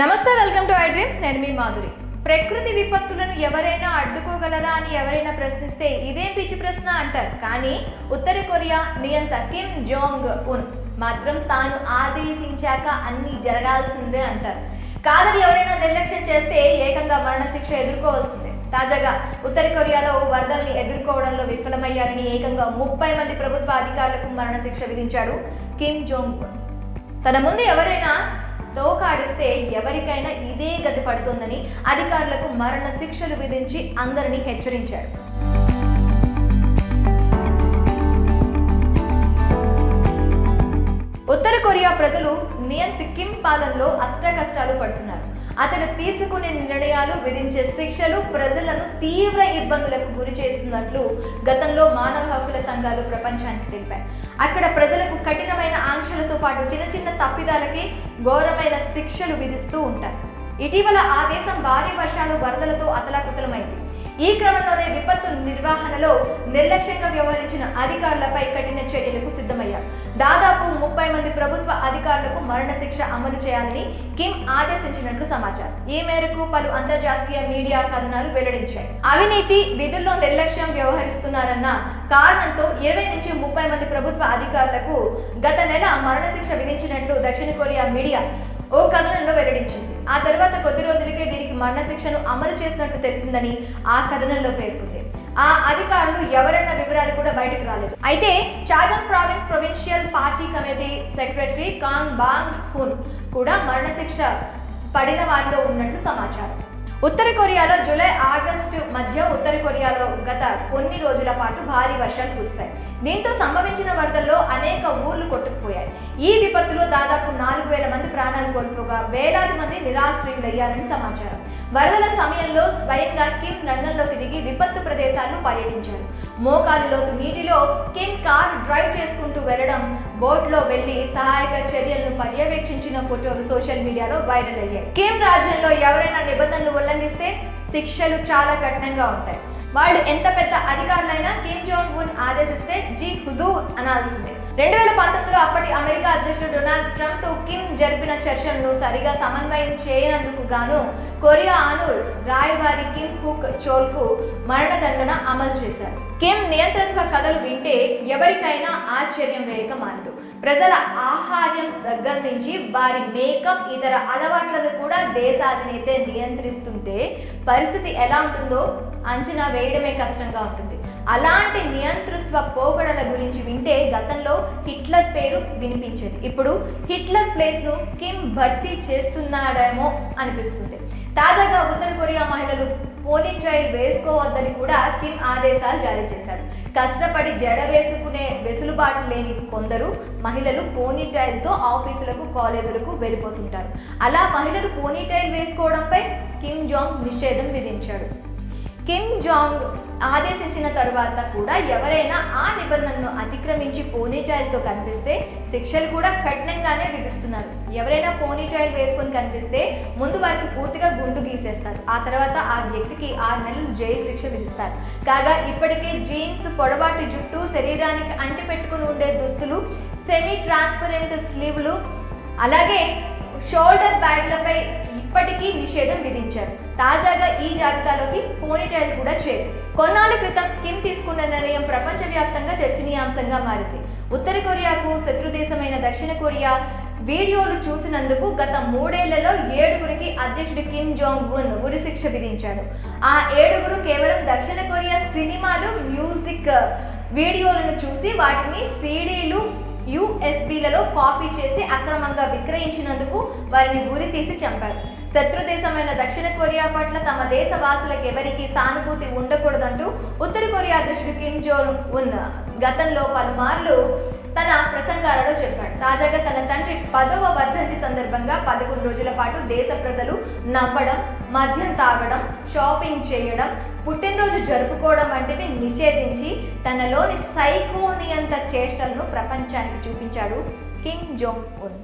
నమస్తే, welcome to I dream. నేను మీ మాధురి. ప్రకృతి విపత్తులను ఎవరైనా అడ్డుకోగలరా అని ఎవరైనా ప్రశ్నిస్తే ఇదేం పిచ్చి ప్రశ్న అంటారు. కానీ ఉత్తర కొరియా నియంత కిమ్ జోంగ్ ఉన్ మాత్రం తాను ఆదేశించాక అన్ని జరగాల్సిందే అంటారు. కాదని ఎవరైనా నిర్లక్ష్యం చేస్తే ఏకంగా మరణశిక్ష ఎదుర్కోవాల్సిందే. తాజాగా ఉత్తర కొరియాలో వరదల్ని ఎదుర్కోవడంలో విఫలమయ్యారని ఏకంగా 30 మంది ప్రభుత్వ అధికారులకు మరణశిక్ష విధించాడు కిమ్ జోంగ్ ఉన్. తన ముందు ఎవరైనా తోకాడిస్తే ఎవరికైనా ఇదే గతి పడుతుందని అధికారులకు మరణ శిక్షలు విధించి అందరినీ హెచ్చరించారు. ఉత్తర కొరియా ప్రజలు నియంత్ కిమ్ పాలనలో అష్టకష్టాలు పడుతున్నారు. అతడు తీసుకునే నిర్ణయాలు, విధించే శిక్షలు ప్రజలను తీవ్ర ఇబ్బందులకు గురి చేస్తున్నట్లు గతంలో మానవ హక్కుల సంఘాలు ప్రపంచానికి తెలిపాయి. అక్కడ ప్రజలకు కఠినమైన ఆంక్షలతో పాటు చిన్న చిన్న తప్పిదాలకి ఘోరమైన శిక్షలు విధిస్తూ ఉంటారు. ఇటీవల ఆ దేశం భారీ వర్షాలు, వరదలతో అతలాకుతలమైంది. ఈ క్రమంలోనే విపత్తు నిర్వహణలో నిర్లక్ష్యంగా వ్యవహరించిన అధికారులపై కఠిన చర్యలకు సిద్ధమయ్యారు. దాదాపు 30 మంది ప్రభుత్వ అధికారులకు మరణశిక్ష అమలు చేయాలని కిమ్ ఆదేశించినట్లు సమాచారం. ఈ మేరకు పలు అంతర్జాతీయ మీడియా కథనాలు వెల్లడించాయి. అవినీతి, విధుల్లో నిర్లక్ష్యం వ్యవహరిస్తున్నారన్న కారణంతో 20 నుంచి 30 మంది ప్రభుత్వ అధికారులకు గత నెల మరణశిక్ష విధించినట్లు దక్షిణ కొరియా మీడియా ఓ కథనంలో వెల్లడించింది. ఆ తర్వాత కొద్ది రోజులకే వీరికి మరణశిక్షను అమలు చేసినట్లు తెలిసిందని ఆ కథనంలో పేర్కొంది. ఆ అధికారులు ఎవరన్న వివరాలు కూడా బయటకు రాలేదు. అయితే Chagang province provincial party committee secretary Kang Bong Hun కూడా మరణశిక్ష పడిన వారిలో ఉన్నట్లు సమాచారం. ఉత్తర కొరియాలో జూలై, ఆగస్టు మధ్య ఉత్తర కొరియాలో గత కొన్ని రోజుల పాటు భారీ వర్షాలు కురిశాయి. దీంతో సంభవించిన వరదల్లో అనేక ఊర్లు కొట్టుకుపోయాయి. ఈ విపత్తులో దాదాపు 4000 మంది ప్రాణాలు కోల్పోగా వేలాది మంది నిరాశ్రయులయ్యారని సమాచారం. వరదల సమయంలో స్వయంగా కిమ్ రంగంలోకి దిగి విపత్తు ప్రదేశాలను పర్యటించారు. మోకాలు లోతు నీటిలో కిమ్ కార్ డ్రైవ్ చేసుకుంటూ వెళ్లడం, బోట్లో వెళ్లి సహాయక చర్యలను పర్యవేక్షించిన ఫోటోలు సోషల్ మీడియాలో వైరల్ అయ్యాయి. కిమ్ రాజ్యంలో ఎవరైనా నిబంధనలు ఉల్లంఘిస్తే శిక్షలు చాలా కఠినంగా ఉంటాయి. వాళ్ళు ఎంత పెద్ద అధికారులైనా కిమ్ జోంగ్ ఉన్ ఆదేశిస్తే జీ హుజూర్ అనాల్సిందే. 2019లో అప్పటి అమెరికా అధ్యక్షుడు డొనాల్డ్ ట్రంప్ తో కిమ్ జరిపిన చర్చలను సరిగా సమన్వయం చేయనందుకు గాను కొరియా ఆనూల్ రాయబారి కిమ్ హుక్ చోల్ కు మరణదండన అమలు చేశారు. కిమ్ నియంత్రణత్వ కథలు వింటే ఎవరికైనా ఆశ్చర్యం వేయక మానదు. ప్రజల ఆహార్యం దగ్గర నుంచి వారి మేకప్, ఇతర అలవాట్లను కూడా దేశాధినేతే నియంత్రిస్తుంటే పరిస్థితి ఎలా ఉంటుందో అంచనా వేయడమే కష్టంగా ఉంటుంది. అలాంటి నియంతృత్వ పోగడల గురించి వింటే గతంలో హిట్లర్ పేరు వినిపించేది. ఇప్పుడు హిట్లర్ ప్లేస్ ను కిమ్ భర్తీ చేస్తున్నాడేమో అనిపిస్తుంది. తాజాగా ఉత్తర కొరియా మహిళలు పోనీటైల్ వేసుకోవద్దని కూడా కిమ్ ఆదేశాలు జారీ చేశాడు. కష్టపడి జడ వేసుకునే వెసులుబాటు లేని కొందరు మహిళలు పోనీటైల్తో ఆఫీసులకు, కాలేజీలకు వెళ్ళిపోతుంటారు. అలా మహిళలు పోనీటైల్ వేసుకోవడంపై కిమ్ జోంగ్ నిషేధం విధించాడు. కిమ్ జోంగ్ ఆదేశించిన తరువాత కూడా ఎవరైనా ఆ నిబంధనను అతిక్రమించి పోనీటైల్తో కనిపిస్తే శిక్షలు కూడా కఠినంగానే విధిస్తున్నారు. ఎవరైనా పోనీటైల్ వేసుకొని కనిపిస్తే ముందు వారికి పూర్తిగా గుండు గీసేస్తారు. ఆ తర్వాత ఆ వ్యక్తికి 6 నెలలు జైలు శిక్ష విధిస్తారు. కాగా ఇప్పటికే జీన్స్, పొడవాటి జుట్టు, శరీరానికి అంటి పెట్టుకుని ఉండే దుస్తులు, సెమీ ట్రాన్స్పరెంట్ స్లీవ్లు, అలాగే షోల్డర్ బ్యాగ్లపై ఇప్పటికీ నిషేధం విధించారు. తాజాగా ఈ జాబితాలోకి పోనీటైల్ కూడా చేరు. కొన్నాళ్ల క్రితం కిమ్ తీసుకున్న నిర్ణయం ప్రపంచవ్యాప్తంగా చర్చనీయాంశంగా మారింది. ఉత్తర కొరియాకు శత్రుదేశమైన దక్షిణ కొరియా వీడియోలు చూసినందుకు గత 3 ఏళ్లలో 7గురికి అధ్యక్షుడు కిమ్ జోంగ్ ఉన్ ఉరిశిక్ష విధించాడు. ఆ 7గురు కేవలం దక్షిణ కొరియా సినిమాలు, మ్యూజిక్ వీడియోలను చూసి వాటిని సీడీలు, యూఎస్బీలలో కాపీ చేసి అక్రమంగా విక్రయించినందుకు వారిని గురి తీసి చంపారు. శత్రుదేశమైన దక్షిణ కొరియా పట్ల తమ దేశ వాసులకు ఎవరికీ సానుభూతి ఉండకూడదంటూ ఉత్తర కొరియా అధ్యక్షుడు కిమ్ జోంగ్ ఉన్ గతంలో పలుమార్లు తన ప్రసంగాలలో చెప్పాడు. తాజాగా తన తండ్రి 10వ వర్ధంతి సందర్భంగా 11 రోజుల పాటు దేశ ప్రజలు నవ్వడం, మద్యం తాగడం, షాపింగ్ చేయడం, పుట్టినరోజు జరుపుకోవడం వంటివి నిషేధించి తనలోని సైకోనియంత చేష్టలను ప్రపంచానికి చూపించాడు కిమ్ జోంగ్ ఉన్.